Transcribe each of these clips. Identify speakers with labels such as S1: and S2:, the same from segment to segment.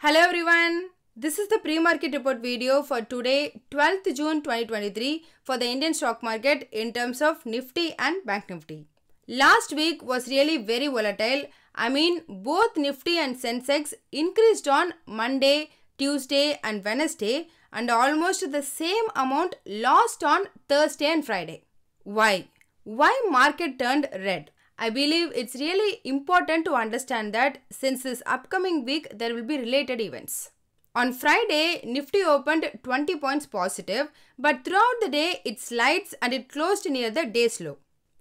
S1: Hello everyone, this is the pre-market report video for today 12th June 2023 for the Indian stock market in terms of Nifty and Bank Nifty. Last week was really very volatile. Both Nifty and Sensex increased on Monday, Tuesday and Wednesday and almost the same amount lost on Thursday and Friday. Why? Why market turned red? I believe it's really important to understand that since this upcoming week there will be related events. On Friday, Nifty opened 20 points positive, but throughout the day it slides and it closed near the day's low.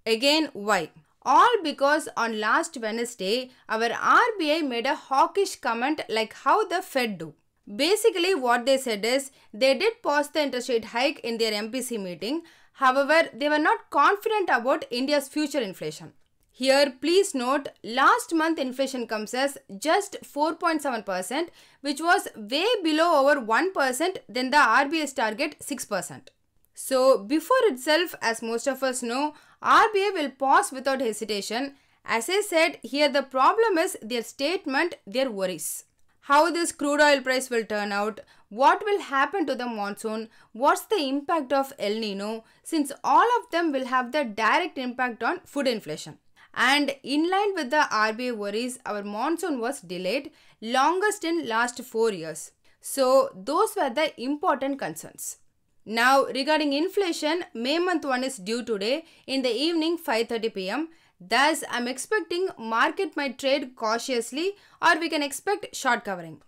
S1: Again, why? All because on last Wednesday, our RBI made a hawkish comment like how the Fed do. Basically what they said is, they did pause the interest rate hike in their MPC meeting. However, they were not confident about India's future inflation. Here, please note, last month inflation comes as just 4.7%, which was way below over 1% than the RBI's target 6%. So, before itself, as most of us know, RBI will pause without hesitation. As I said, here the problem is their statement, their worries. How this crude oil price will turn out, what will happen to the monsoon, what's the impact of El Nino, since all of them will have the direct impact on food inflation. And in line with the RBI worries, our monsoon was delayed, longest in last 4 years. So those were the important concerns. Now regarding inflation, May month 1 is due today in the evening 5:30 p.m. Thus I'm expecting market might trade cautiously or we can expect short covering.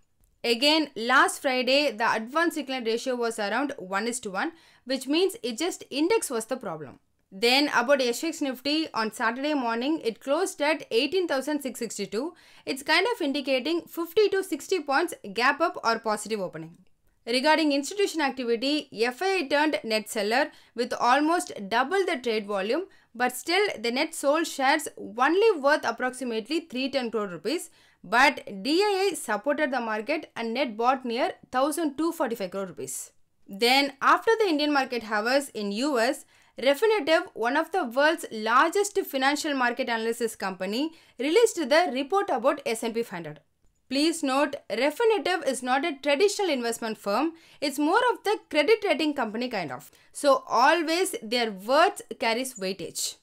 S1: Again, last Friday the advance decline ratio was around 1:1, which means it just index was the problem. Then about SX Nifty, on Saturday morning, it closed at 18,662. It's kind of indicating 50 to 60 points gap up or positive opening. Regarding institution activity, FII turned net seller with almost double the trade volume, but still the net sold shares only worth approximately 310 crore rupees. But DII supported the market and net bought near 1,245 crore rupees. Then after the Indian market hours in US, Refinitiv, one of the world's largest financial market analysis company, released the report about S&P 500. Please note, Refinitiv is not a traditional investment firm, it's more of the credit rating company kind of. So always their words carries weightage.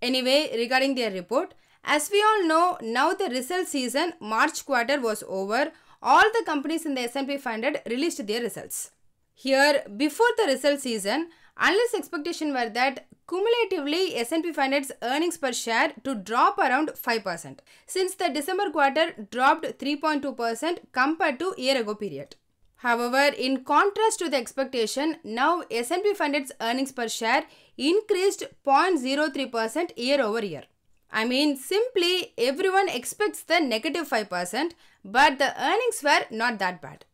S1: Anyway, regarding their report, as we all know, now the result season, March quarter was over, all the companies in the S&P 500 released their results. Here, before the result season, analyst expectations were that cumulatively S&P 500's earnings per share to drop around 5% since the December quarter dropped 3.2% compared to year ago period. However, in contrast to the expectation, now S&P 500's earnings per share increased 0.03% year over year. Simply everyone expects the negative 5%, but the earnings were not that bad.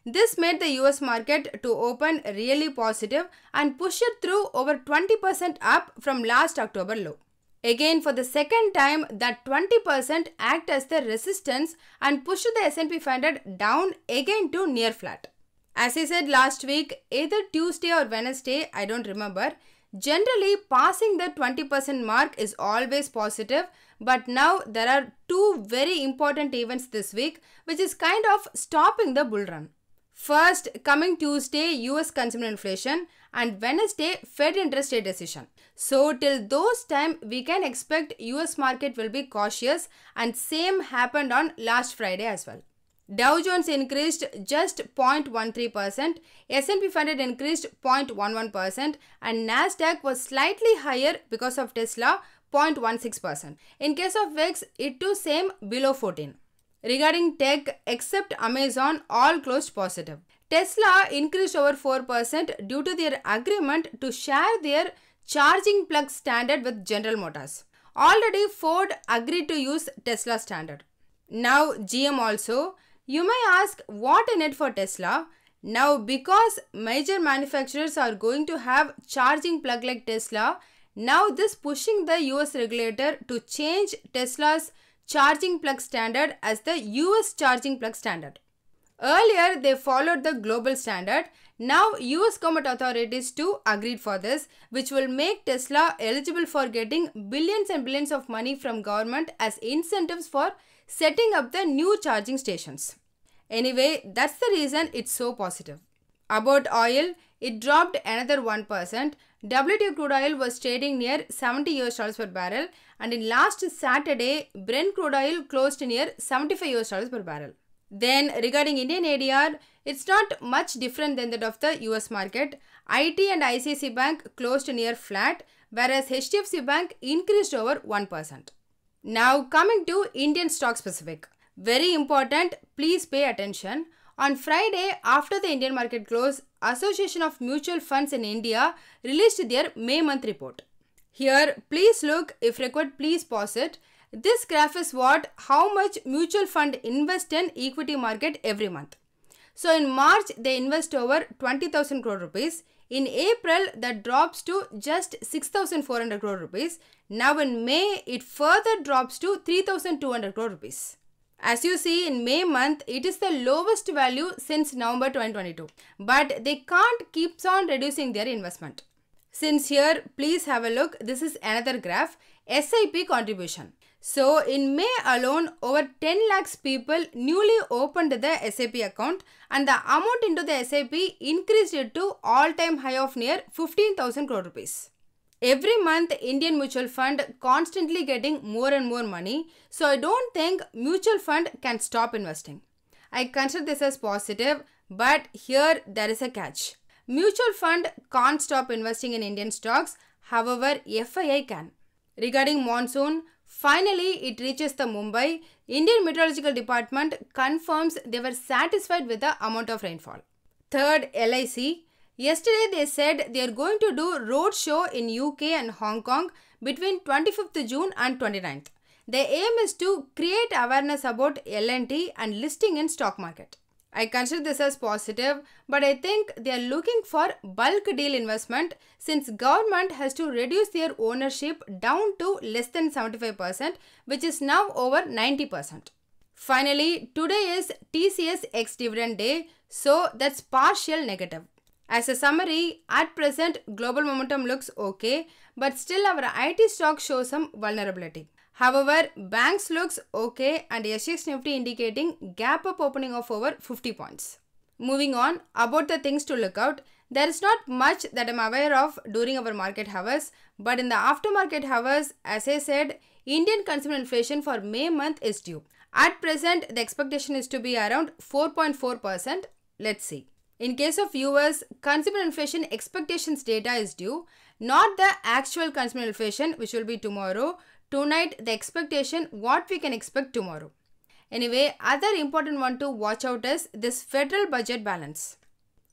S1: This made the US market to open really positive and push it through over 20% up from last October low. Again, for the second time, that 20% act as the resistance and pushed the S&P 500 down again to near flat. As I said last week, either Tuesday or Wednesday, I don't remember, generally passing the 20% mark is always positive, but now there are two very important events this week which is kind of stopping the bull run. First, coming Tuesday, US consumer inflation and Wednesday, Fed interest rate decision. So, till those time, we can expect US market will be cautious and same happened on last Friday as well. Dow Jones increased just 0.13%, S&P 500 increased 0.11% and Nasdaq was slightly higher because of Tesla 0.16%. In case of VIX, it too same below 14. Regarding tech, except Amazon, all closed positive. Tesla increased over 4% due to their agreement to share their charging plug standard with General Motors. Already Ford agreed to use Tesla standard. Now GM also. You may ask, what in it for Tesla? Now because major manufacturers are going to have charging plug like Tesla, now this pushing the US regulator to change Tesla's charging plug standard as the US charging plug standard. Earlier, they followed the global standard. Now, US government authorities too agreed for this, which will make Tesla eligible for getting billions and billions of money from government as incentives for setting up the new charging stations. Anyway, that's the reason it's so positive. About oil, it dropped another 1%. WTI crude oil was trading near $70 per barrel, and in last Saturday, Brent crude oil closed near $75 per barrel. Then regarding Indian ADR, it's not much different than that of the US market. IT and ICICI Bank closed near flat, whereas HDFC Bank increased over 1%. Now coming to Indian stock specific. Very important, please pay attention. On Friday, after the Indian market close, Association of Mutual Funds in India released their May month report. Here, please look, if required, please pause it. This graph is how much mutual fund invest in equity market every month. So in March, they invest over 20,000 crore rupees. In April, that drops to just 6,400 crore rupees. Now in May, it further drops to 3,200 crore rupees. As you see, in May month, it is the lowest value since November 2022. But they can't keep on reducing their investment. Since here, please have a look. This is another graph, SIP contribution. So in May alone, over 10 lakhs people newly opened the SIP account, and the amount into the SIP increased it to all-time high of near 15,000 crore rupees. Every month, Indian mutual fund constantly getting more and more money, so I don't think mutual fund can stop investing. I consider this as positive, but here there is a catch. Mutual fund can't stop investing in Indian stocks, however, FII can. Regarding monsoon, finally it reaches the Mumbai. Indian Meteorological Department confirms they were satisfied with the amount of rainfall. Third, LIC. Yesterday they said they are going to do road show in UK and Hong Kong between 25th June and 29th. The aim is to create awareness about L&T and listing in stock market. I consider this as positive, but I think they are looking for bulk deal investment since government has to reduce their ownership down to less than 75%, which is now over 90%. Finally, today is TCS ex-dividend day, so that's partial negative. As a summary, at present, global momentum looks okay, but still our IT stock shows some vulnerability. However, banks looks okay and SGX Nifty indicating gap up opening of over 50 points. Moving on, about the things to look out, there is not much that I am aware of during our market hours, but in the aftermarket hours, as I said, Indian consumer inflation for May month is due. At present, the expectation is to be around 4.4%. Let's see. In case of US, consumer inflation expectations data is due, not the actual consumer inflation, which will be tomorrow. Tonight, the expectation, what we can expect tomorrow. Anyway, other important one to watch out is this federal budget balance.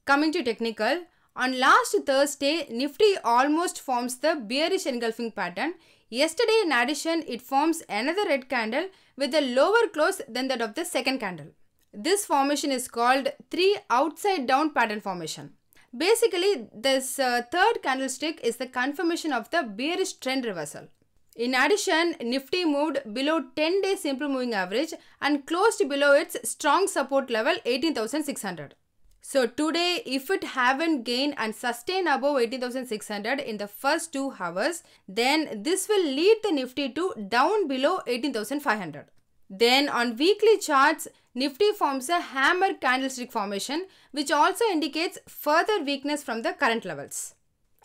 S1: Coming to technical, on last Thursday, Nifty almost forms the bearish engulfing pattern. Yesterday, in addition, it forms another red candle with a lower close than that of the second candle. This formation is called 3 outside down pattern formation. Basically, this third candlestick is the confirmation of the bearish trend reversal. In addition, Nifty moved below 10-day simple moving average and closed below its strong support level 18,600. So today, if it haven't gained and sustained above 18,600 in the first 2 hours, then this will lead the Nifty to down below 18,500. Then on weekly charts, Nifty forms a hammer candlestick formation, which also indicates further weakness from the current levels.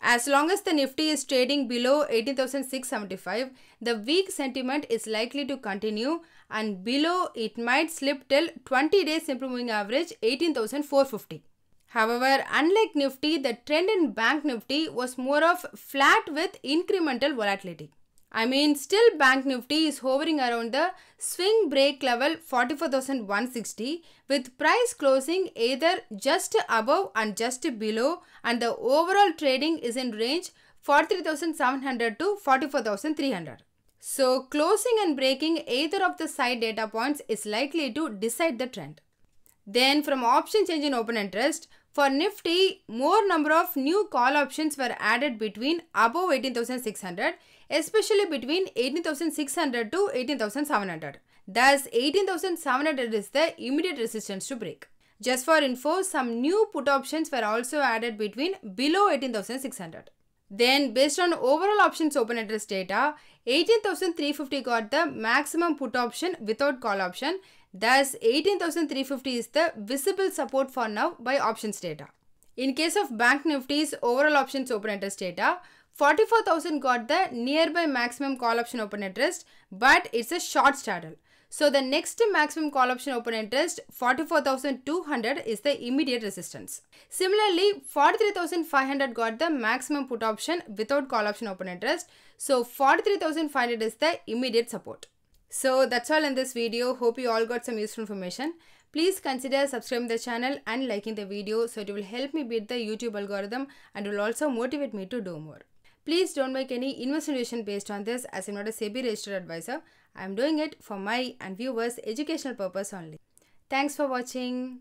S1: As long as the Nifty is trading below 18,675, the weak sentiment is likely to continue, and below it might slip till 20-day simple moving average 18,450. However, unlike Nifty, the trend in Bank Nifty was more of flat with incremental volatility. I mean, still Bank Nifty is hovering around the swing break level 44,160 with price closing either just above and just below, and the overall trading is in range 43,700 to 44,300. So, closing and breaking either of the side data points is likely to decide the trend. Then from option change in open interest, for Nifty, more number of new call options were added between above 18,600, especially between 18,600 to 18,700. Thus, 18,700 is the immediate resistance to break. Just for info, some new put options were also added between below 18,600. Then, based on overall options open interest data, 18,350 got the maximum put option without call option. Thus, 18,350 is the visible support for now by options data. In case of Bank Nifty's overall options open interest data, 44,000 got the nearby maximum call option open interest, but it's a short straddle. So the next maximum call option open interest, 44,200, is the immediate resistance. Similarly, 43,500 got the maximum put option without call option open interest. So 43,500 is the immediate support. So that's all in this video. Hope you all got some useful information. Please consider subscribing the channel and liking the video so it will help me beat the YouTube algorithm and will also motivate me to do more. Please don't make any investment decision based on this, as I'm not a SEBI registered advisor. I'm doing it for my and viewers' educational purpose only. Thanks for watching.